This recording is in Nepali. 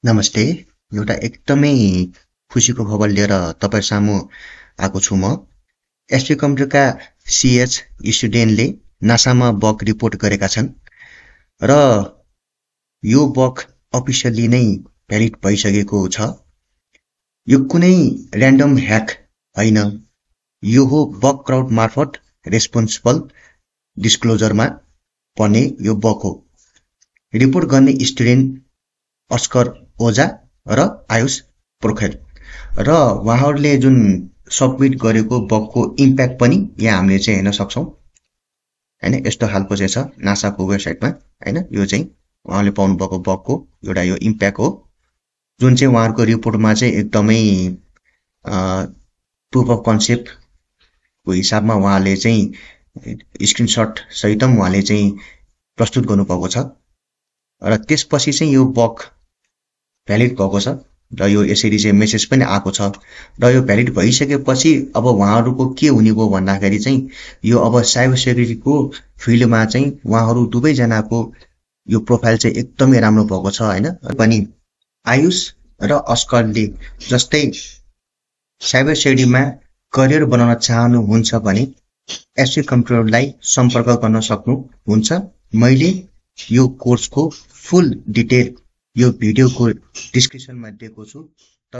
नमस्ते। एउटा एकदमै खुसीको खबर लिएर तपाईँ सामु आएको छु म। एसपी कम्प्युटरका सीएच स्टुडेन्टले नासामा बग रिपोर्ट गरेका छन् र यो बग अफिसियली नै भ्यालिड भइसकेको छ। यो कुनै र्यान्डम ह्याक होइन, यो हो बग क्राउड मार्फत रेस्पोन्सिबल डिस्क्लोजरमा पर्ने यो बग हो। रिपोर्ट गर्ने स्टुडेन्ट अस्कर ओझा र आयुष पोखरेल र उहाँहरूले जुन सबमिट गरेको बगको इम्प्याक्ट पनि यहाँ हामीले चाहिँ हेर्न सक्छौं हैन। यस्तो खालको चाहिँ छ नासाको वेबसाइटमा हैन। यो चाहिँ उहाँले पाउनु भएको बगको एउटा यो इम्प्याक्ट हो, जुन चाहिँ उहाँहरुको रिपोर्टमा चाहिँ एकदमै प्रुफ अफ कन्सेप्टको हिसाबमा उहाँले चाहिँ स्क्रिनशट सहित उहाँले चाहिँ प्रस्तुत गर्नुभएको छ र त्यसपछि चाहिँ यो बग भ्यालिड भएको छ र यो यसरी चाहिँ मेसेज पनि आएको छ र यो भ्यालिड भइसकेपछि अब उहाँहरुको के हुने भयो भन्दाखेरि चाहिँ यो अब साइबर सेक्युरिटीको फिल्डमा चाहिँ उहाँहरु दुवै जनाको यो प्रोफाइल चाहिँ एकदमै राम्रो भएको छ हैन। पनि आयुष र अस्करले जस्तै साइबर सेक्युरिटीमा करियर बनाउन चाहनुहुन्छ भने एसपी कम्प्युटरलाई सम्पर्क गर्न सक्नुहुन्छ। मैले यो कोर्सको फुल डिटेल यो भिडियोको डिस्क्रिप्सनमा दिएको छु।